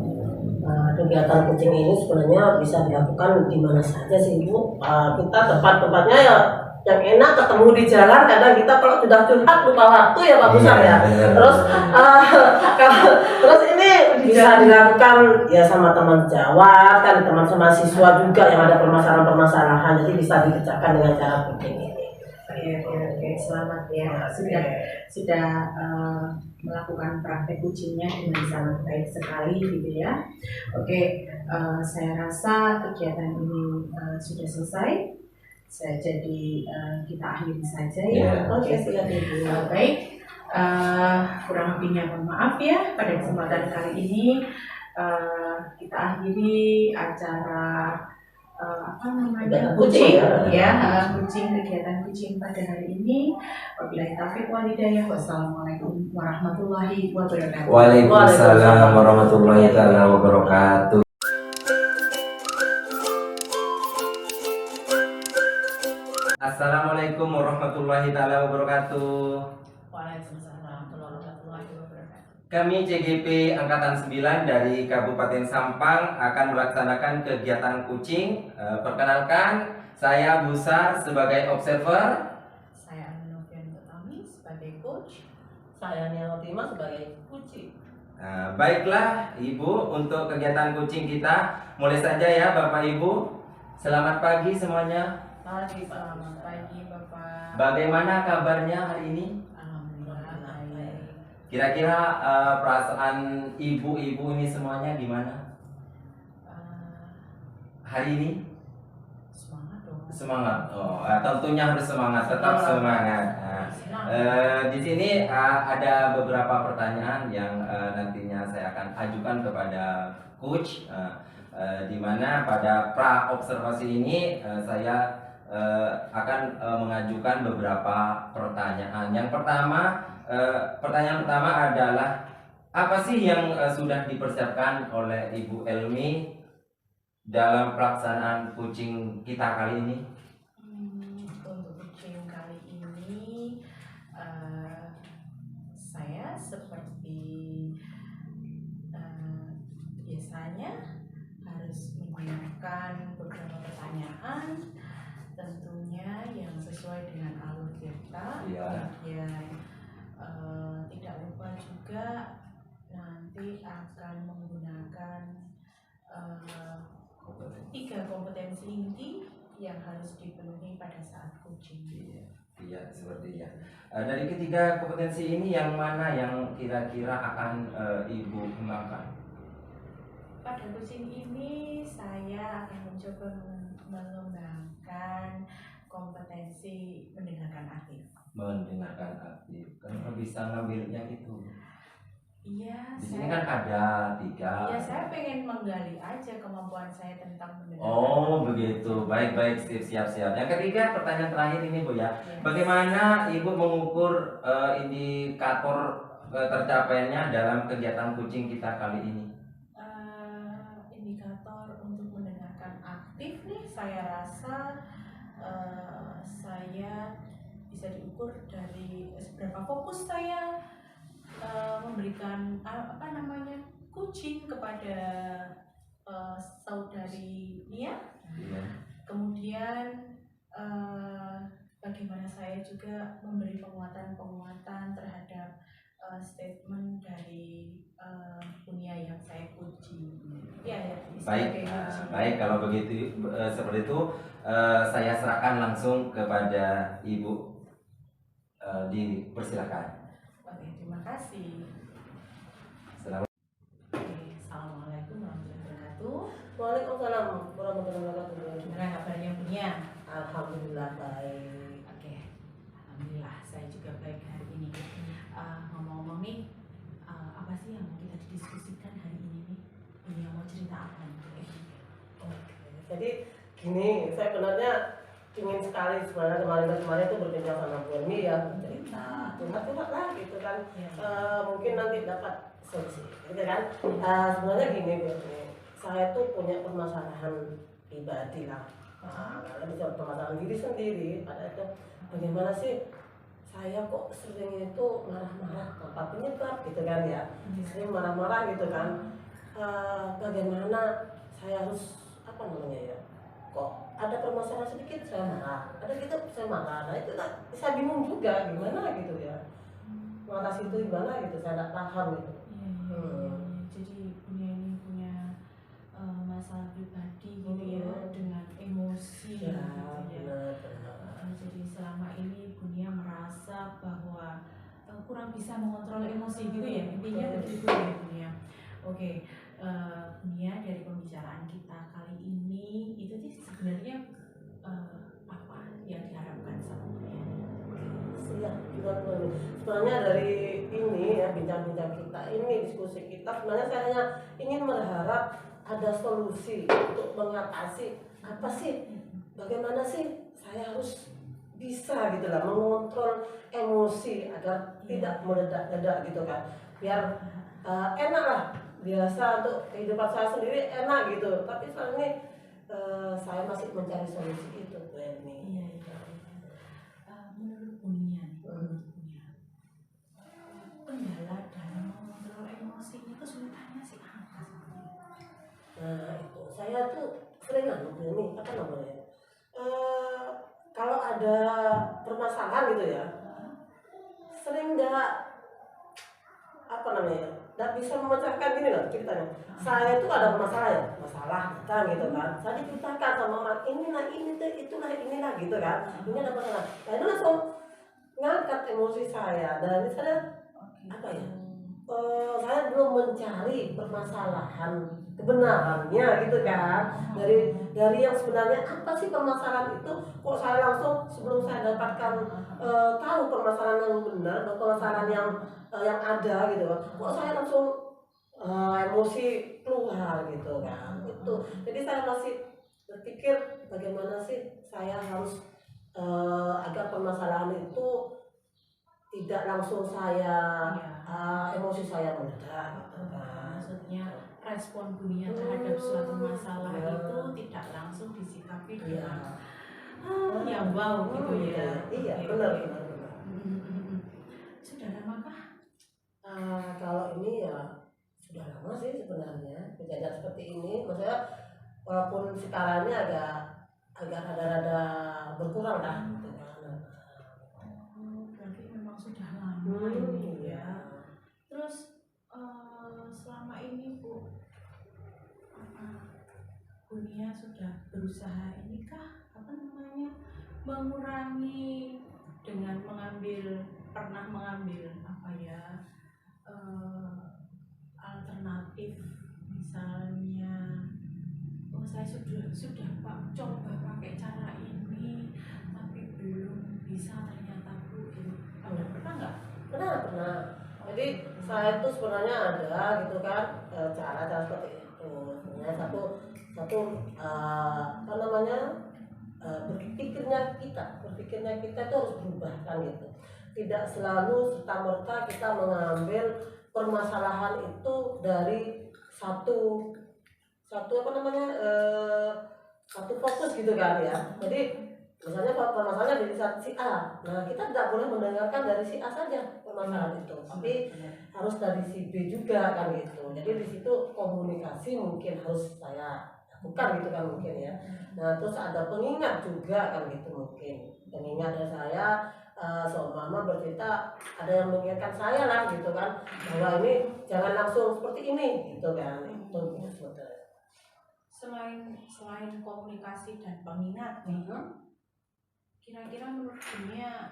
Kegiatan kucing ini sebenarnya bisa dilakukan di mana saja sih Bu. Kita tempat-tempatnya ya yang enak ketemu di jalan, kadang kita kalau sudah curhat lupa waktu ya Pak Busar ya. Terus ini bisa dilakukan ya sama teman sejawat kan, teman-teman siswa juga yang ada permasalahan-permasalahan, jadi bisa dipecahkan dengan cara kucing ini. Oke, selamat ya. Sudah melakukan praktek kucingnya dengan sangat baik sekali gitu ya. Oke, saya rasa kegiatan ini sudah selesai. Jadi kita akhiri saja ya. Oke, silakan Ibu. Baik. Kurang lebihnya mohon maaf ya pada kesempatan kali ini kita akhiri acara apa namanya Kucing. kucing kegiatan kucing pada hari ini. Wabillahi taufiq wal hidayah. Wassalamualaikum warahmatullahi wabarakatuh. Waalaikumsalam warahmatullahi taala wabarakatuh. Assalamualaikum warahmatullahi taala wabarakatuh. Waalaikumsalam warahmatullahi wabarakatuh. Kami CGP Angkatan 9 dari Kabupaten Sampang akan melaksanakan kegiatan kucing. Perkenalkan, saya Busar sebagai observer. Saya Anovian Utami sebagai coach. Saya Nia Hotima sebagai kucing. Baiklah Ibu, untuk kegiatan kucing kita mulai saja ya Bapak Ibu. Selamat pagi semuanya. Selamat pagi Bapak. Bagaimana kabarnya hari ini? Alhamdulillah baik. Kira-kira perasaan ibu-ibu ini semuanya gimana hari ini? Semangat dong. Semangat. Tentunya harus semangat, tetap semangat. Di sini ada beberapa pertanyaan yang nantinya saya akan ajukan kepada coach, di mana pada pra observasi ini saya akan mengajukan beberapa pertanyaan. Yang pertama, pertanyaan pertama adalah apa sih yang sudah dipersiapkan oleh Ibu Elmi dalam pelaksanaan kucing kita kali ini? Untuk kucing kali ini saya seperti biasanya harus menyiapkan beberapa pertanyaan, tentunya yang sesuai dengan alur kita. Iya. Kemudian tidak lupa juga nanti akan menggunakan 3 kompetensi inti yang harus dipenuhi pada saat coaching. Iya, seperti ya. Dari ketiga kompetensi ini yang mana yang kira-kira akan Ibu kembangkan? Pada kucing ini saya akan mencoba mengembangkan kompetensi mendengarkan aktif. Mendengarkan aktif. Kenapa bisa ngambilnya itu? Iya, Di sini kan ada 3. Ya, saya pengen menggali aja kemampuan saya tentang mendengarkan. Oh, begitu. Baik, siap. Yang ketiga, pertanyaan terakhir ini Bu ya. Yes. Bagaimana Ibu mengukur indikator tercapainya dalam kegiatan kucing kita kali ini? Indikator untuk mendengarkan aktif nih, saya rasa saya bisa diukur dari seberapa fokus saya memberikan kucing kepada saudari Nia. Iya. Kemudian bagaimana saya juga memberi penguatan terhadap statement dari dunia yang saya puji. Ya, Baik, kalau begitu seperti itu saya serahkan langsung kepada Ibu. Dipersilakan. Oke, terima kasih. Assalamualaikum warahmatullahi wabarakatuh. Waalaikumsalam warahmatullahi wabarakatuh. Gimana kabarnya punya? Alhamdulillah baik. Oke, alhamdulillah saya juga baik hari ini. Ngomong-ngomong nih, apa sih yang mau kita diskusikan hari ini nih? Ini yang mau cerita apa nih? Oke. Jadi gini, saya sebenarnya ingin sekali sebenarnya kemarin itu berbincang sama Bu Elmi ya, cerita curhat lah gitu kan. Mungkin nanti dapat solusi gitu kan. Sebenarnya gini Bu Elmi, saya tuh punya permasalahan pribadi lah. Karena bisa permasalahan diri sendiri. Pada itu bagaimana sih saya kok sering itu marah-marah ke penyebab gitu kan ya, sering marah-marah gitu kan. Bagaimana saya harus ya, kok ada permasalahan sedikit saya marah, ada gitu saya marah. Nah itu saya bingung juga gimana gitu ya, mengatasi itu gimana gitu, saya tidak paham gitu. Jadi ini punya masalah pribadi gitu ya, dengan emosi Ya, gitu ya. benar. Jadi selama ini Bunia merasa bahwa kurang bisa mengontrol emosi gitu ya, intinya begitu ya Bunia. Oke, Bunia, dari pembicaraan kita kali ini itu sih sebenarnya apa yang diharapkan sama Bunia? Iya, sebenarnya dari ini ya bincang-bincang kita ini, diskusi kita, sebenarnya saya hanya ingin berharap ada solusi untuk mengatasi apa sih, bagaimana sih saya harus bisa gitu lah mengontrol emosi agar tidak meledak-ledak gitu kan, biar enak lah, biasa untuk kehidupan saya sendiri enak gitu, tapi sekarang ini saya masih mencari solusi itu Bu Erni. Iya. Menurut Bunia nih, kendala dalam mengontrol emosinya itu sebenarnya sih apa sih? Nah itu saya tuh sering ini apa namanya, kalau ada permasalahan gitu ya, sering nggak apa namanya, nggak bisa memecahkan gini loh ceritanya. Saya itu ada masalah kan gitu kan, saya diceritakan sama orang ini lah ini tuh itulah inilah gitu kan, ini ada masalah, nah itu langsung ngangkat emosi saya dan saya apa ya, saya belum mencari permasalahan kebenarannya gitu kan, dari yang sebenarnya apa sih permasalahan itu, kok saya langsung sebelum saya dapatkan tahu permasalahan yang benar atau permasalahan yang ada gitu, kok saya langsung emosi keluar gitu kan, itu jadi saya masih berpikir bagaimana sih saya harus agar permasalahan itu tidak langsung saya emosi saya meledak gitu kan. Maksudnya respon Bunia terhadap suatu masalah itu tidak langsung disikapi dengan yang wow gitu ya. Iya, benar. Sudah lamakah? Kalau ini ya sudah lama sih sebenarnya kejadian seperti ini, maksudnya walaupun sekarang ini agak rada-rada berkurang lah gitu kan. Berarti memang sudah lama ini ya. Terus selama ini Bu, Bunia sudah berusaha inikah mengurangi dengan pernah mengambil apa ya, alternatif, misalnya saya sudah Pak coba pakai cara ini tapi belum bisa ternyata Bu, gitu. Pernah nggak? Pernah. Jadi saya itu sebenarnya ada gitu kan cara-cara seperti itu. Sebenarnya satu apa namanya, berpikirnya kita itu harus berubah kan gitu. Tidak selalu serta-merta kita mengambil permasalahan itu dari satu apa namanya, satu fokus gitu kan ya. Jadi misalnya permasalahannya dari si A, nah kita tidak boleh mendengarkan dari si A saja permasalahan itu, tapi harus dari si B juga kan gitu. Jadi di situ komunikasi mungkin harus saya lakukan gitu kan mungkin ya. Nah terus ada pengingat juga kan gitu, mungkin pengingat dari saya, seumpama bercerita ada yang mengingatkan saya lah gitu kan, bahwa ini jangan langsung seperti ini gitu kan, itu sebetulnya. Selain komunikasi dan pengingat nih, kira-kira menurut Bunia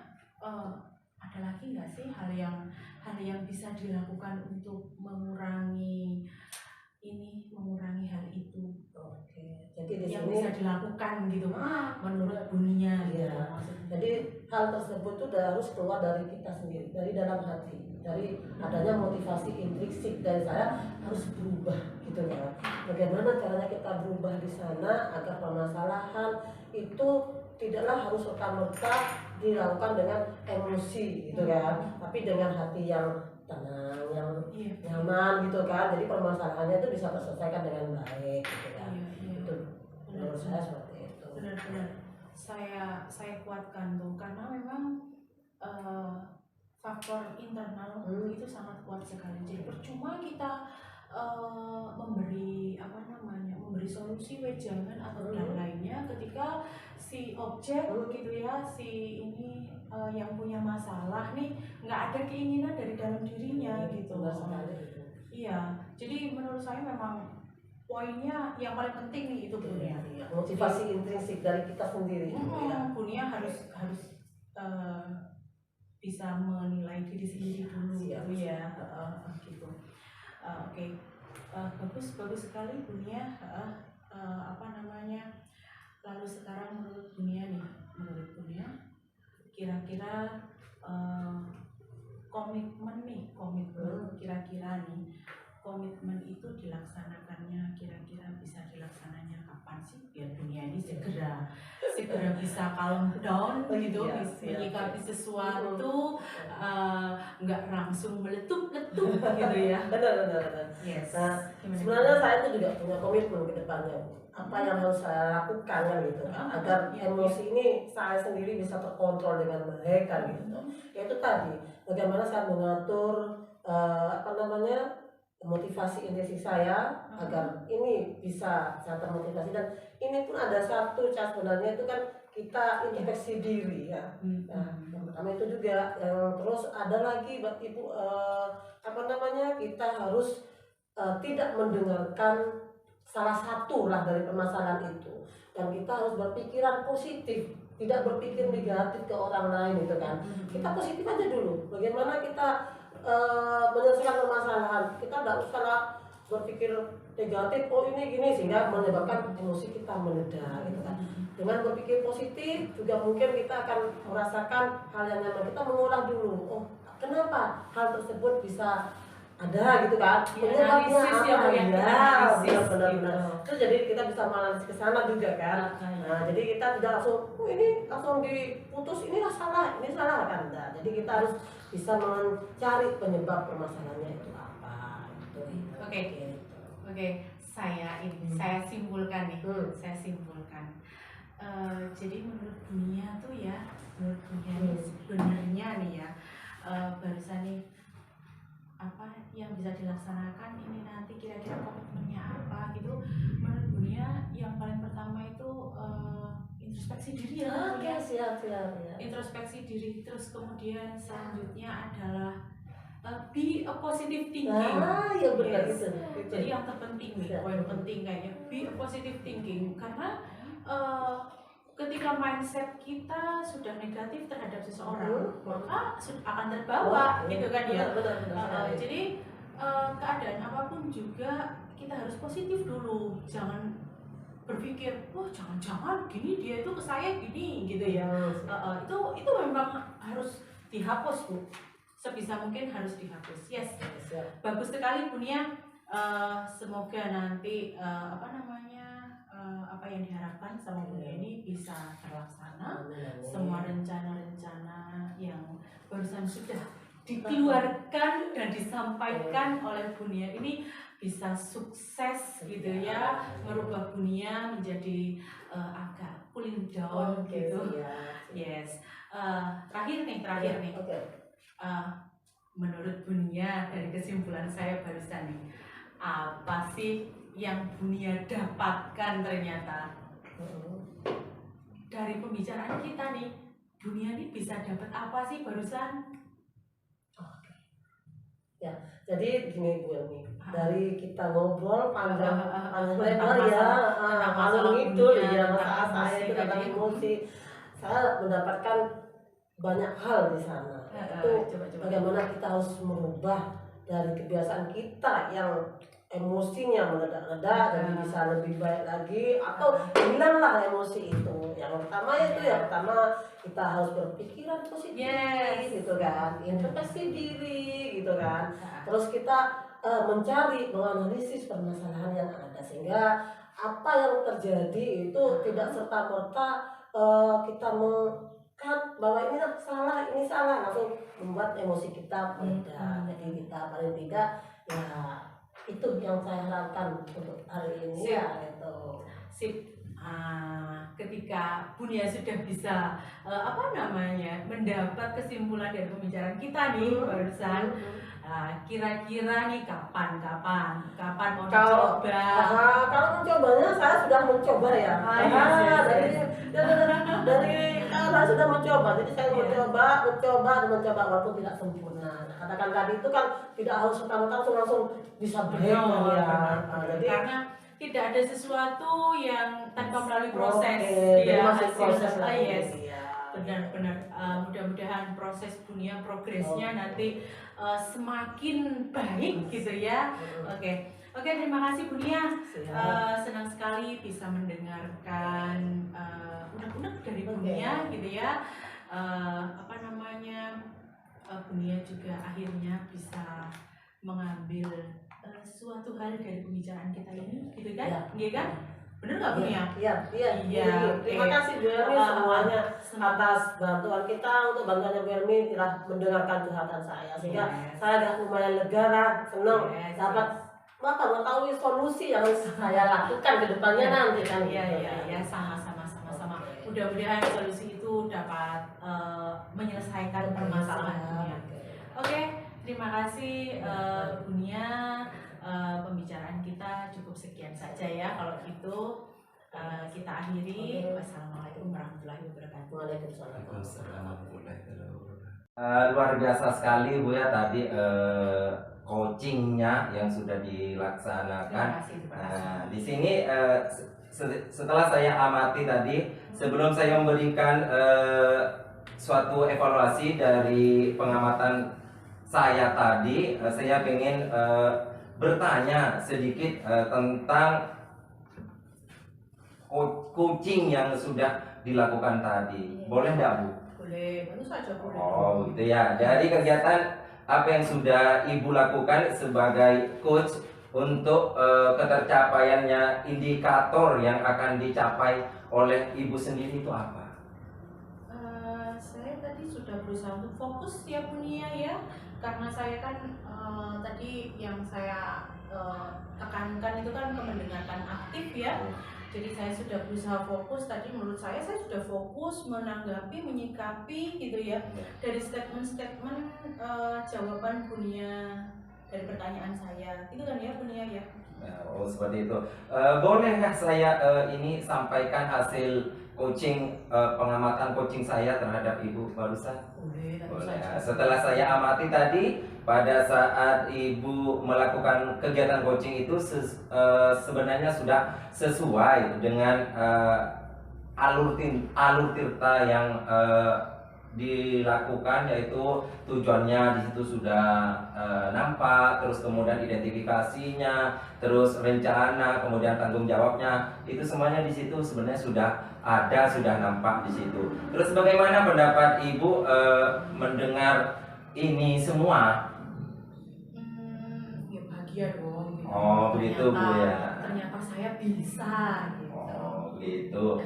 ada lagi nggak sih hal yang bisa dilakukan untuk mengurangi hal itu? Oke, jadi di yang sini bisa dilakukan gitu menurut Bunia. Iya. Jadi hal tersebut itu harus keluar dari kita sendiri, dari dalam hati, dari adanya motivasi intrinsik dari saya harus berubah gitu kan. Bagaimana caranya kita berubah di sana agar permasalahan itu tidaklah harus serta-merta dilakukan dengan emosi gitu kan, tapi dengan hati yang tenang, yang nyaman gitu kan. Jadi permasalahannya itu bisa terselesaikan dengan baik gitu kan. Itu menurut saya seperti itu. Benar-benar saya kuatkan tuh, karena memang faktor internal itu sangat kuat sekali. Jadi percuma kita memberi solusi wejangan atau dan lainnya ketika si objek gitu ya, si ini yang punya masalah nih nggak ada keinginan dari dalam dirinya gitu. Iya, jadi menurut saya memang poinnya yang paling penting nih itu Bunia. Motivasi intrinsik dari kita sendiri. Bunia harus eh, bisa menilai diri sendiri dulu Siap. gitu ya. Gitu. Oke. Bagus sekali Bunia. Apa namanya? Lalu sekarang menurut Bunia kira-kira komitmen kira-kira nih, komitmen itu dilaksanakannya kira-kira bisa dilaksananya kapan sih biar dunia ini segera bisa calm down gitu, Iya, menyikapi iya. sesuatu, nggak langsung meletup-letup gitu ya. Benar. Yes. Nah, Gimana? sebenarnya saya itu juga punya komitmen ke depannya, Bu. Apa yang harus saya lakukan kan gitu, agar emosi ini saya sendiri bisa terkontrol dengan baik kan gitu. Yaitu tadi bagaimana saya mengatur motivasi intuisi saya agar ini bisa saya termotivasi, dan ini pun ada satu cara sebenarnya itu kan kita introspeksi diri ya. Nah, yang pertama itu juga, yang terus ada lagi Ibu kita harus tidak mendengarkan salah satu lah dari permasalahan itu, dan kita harus berpikiran positif, tidak berpikir negatif ke orang lain itu kan. Kita positif aja dulu, bagaimana kita menyelesaikan permasalahan. Kita tidak usah berpikir negatif, oh ini gini, sehingga menyebabkan emosi kita meledak gitu kan. Dengan berpikir positif juga mungkin kita akan merasakan hal yang nyaman. Kita mengolah dulu, oh kenapa hal tersebut bisa ada gitu kan, penyebabnya apa ya, benar. Terus jadi kita bisa menganalisis ke sana juga kan. Nah, jadi kita tidak langsung ini langsung diputus, ini salah kan. Nah, jadi kita harus bisa mencari penyebab permasalahannya itu apa gitu. Oke, saya simpulkan nih. Saya simpulkan. Jadi menurut dunia ini sebenarnya nih ya, barusan nih apa yang bisa dilaksanakan ini nanti kira-kira komitmennya apa gitu. Menurut dunia yang paling pertama itu introspeksi diri ya. Oke, siap ya. Introspeksi diri, terus kemudian selanjutnya adalah be a positive thinking. Ya benar Yes. itu. Jadi yang terpenting nih, poin penting kayaknya be a positive thinking, karena ketika mindset kita sudah negatif terhadap seseorang, maka akan terbawa gitu kan ya. Benar. Jadi keadaan apapun juga kita harus positif dulu, jangan berpikir, wah jangan-jangan gini dia itu ke saya gini gitu ya. Itu memang harus dihapus Bu, sebisa mungkin harus dihapus. Yes. Bagus sekali Bunia. Semoga nanti apa yang diharapkan sama Bunia ini bisa terlaksana. Semua rencana-rencana yang barusan sudah dikeluarkan dan disampaikan oleh Bunia ini bisa sukses gitu ya, merubah Bunia menjadi agak cooling down gitu. Yes. Terakhir nih. Menurut Bunia, dari kesimpulan saya barusan nih, apa sih yang Bunia dapatkan ternyata dari pembicaraan kita nih? Bunia nih bisa dapat apa sih barusan? Ya, jadi gini Bu nih, dari kita ngobrol panjang lebar ya, malam itu ya, masalah saya itu tentang emosi, saya mendapatkan banyak hal di sana. Itu bagaimana kita harus merubah dari kebiasaan kita yang emosinya meledak-ledak jadi bisa lebih baik lagi, atau hilanglah emosi itu. Yang pertama kita harus berpikiran positif gitu kan, introspeksi diri gitu kan. Terus kita menganalisis permasalahan yang ada, sehingga apa yang terjadi itu tidak serta-merta kita melihat bahwa ini salah langsung membuat emosi kita meledak. Jadi kita paling tidak ya itu yang saya harapkan untuk hari ini. Sip. Ketika Bunia sudah bisa mendapat kesimpulan dari pembicaraan kita nih barusan, kira-kira nih kapan mau dicoba? Kalau mencobanya saya sudah mencoba ya. Dari saya sudah mencoba, jadi saya mencoba walaupun tidak sempurna. Katakan tadi itu kan tidak harus langsung bisa baik ya. Jadi karena tidak ada sesuatu yang tanpa melalui proses. Masih proses lagi. benar-benar mudah-mudahan proses Bunia progresnya nanti semakin baik gitu ya. Oke, terima kasih Bunia. Senang sekali bisa mendengarkan unek-unek dari Bunia gitu ya. Bunia juga akhirnya bisa mengambil suatu hal dari pembicaraan kita ini, gitu kan? Iya kan? Bener nggak Bunia? Iya. Terima kasih Bu Ermi semuanya atas bantuan kita. Untuk bantuannya Bu Ermi telah mendengarkan curhatan saya, sehingga saya agak lumayan lega, senang dapat mengetahui solusi yang saya lakukan ke depannya nanti kan. Iya, sama-sama. Mudah-mudahan solusi itu dapat menyelesaikan permasalahan Bunia. Oke, terima kasih Bunia. Pembicaraan kita cukup sekian saja ya. Kalau gitu kita akhiri. Wassalamualaikum warahmatullahi wabarakatuh. Waalaikumsalam warahmatullahi wabarakatuh. Luar biasa sekali Bu ya tadi coachingnya yang sudah dilaksanakan. Di sini setelah saya amati tadi, sebelum saya memberikan suatu evaluasi dari pengamatan saya tadi, saya ingin bertanya sedikit tentang coaching yang sudah dilakukan tadi. Boleh nggak Bu? Boleh, tentu saja boleh. Oh gitu ya. Dari kegiatan apa yang sudah Ibu lakukan sebagai coach untuk ketercapaiannya indikator yang akan dicapai oleh Ibu sendiri itu apa? Saya tadi sudah berusaha untuk fokus ya Bunia ya, karena saya kan tadi yang saya tekankan itu kan mendengarkan aktif ya. Jadi saya sudah berusaha fokus, tadi menurut saya sudah fokus menanggapi, menyikapi gitu ya, dari statement-statement jawaban Bunia dari pertanyaan saya, itu kan ya Bunia ya. Oh seperti itu. Boleh nggak saya ini sampaikan hasil coaching, pengamatan coaching saya terhadap Ibu barusan? Boleh. Setelah saya amati tadi, pada saat Ibu melakukan kegiatan coaching itu sebenarnya sudah sesuai dengan alur tirta yang dilakukan, yaitu tujuannya di situ sudah nampak, terus kemudian identifikasinya, terus rencana, kemudian tanggung jawabnya, itu semuanya di situ sebenarnya sudah ada, sudah nampak di situ. Terus bagaimana pendapat Ibu mendengar ini semua? Ya bahagia dong. Gitu. Oh begitu Bu ya. Ternyata saya bisa. Gitu. Oh gitu.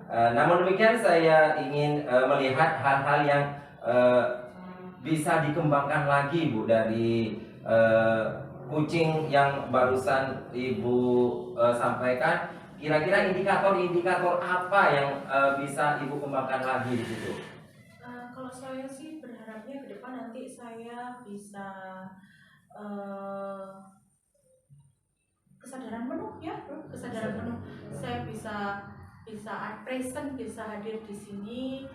Namun demikian saya ingin melihat hal-hal yang bisa dikembangkan lagi Bu dari coaching yang barusan Ibu sampaikan. Kira-kira indikator apa yang bisa Ibu kembangkan lagi di situ? Kalau saya sih berharapnya ke depan nanti saya bisa kesadaran penuh ya, kesadaran penuh. Saya bisa present, bisa hadir di sini.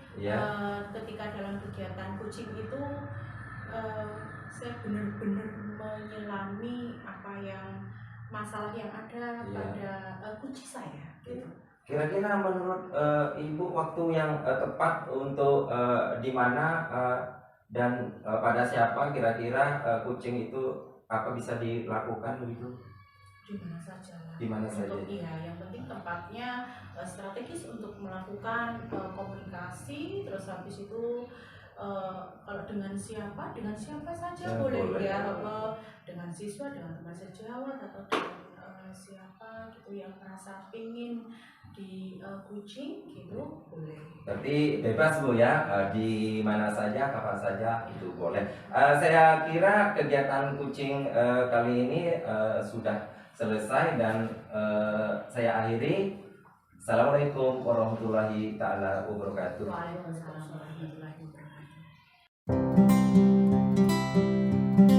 Ketika dalam kegiatan coaching itu saya benar-benar menyelami apa yang masalah yang ada pada coach saya gitu. Kira-kira menurut Ibu waktu yang tepat untuk di mana dan pada siapa kira-kira coaching itu apa bisa dilakukan begitu? Di mana saja. Yang penting tempatnya strategis untuk melakukan komunikasi, terus habis itu kalau dengan siapa saja boleh ya, dengan siswa, dengan teman sejawat, atau dengan siapa gitu yang merasa ingin di coaching gitu boleh. Berarti bebas Bu ya, di mana saja, kapan saja itu boleh. Saya kira kegiatan coaching kali ini sudah selesai dan saya akhiri. Assalamualaikum warahmatullahi taala wabarakatuh. Waalaikumsalam warahmatullahi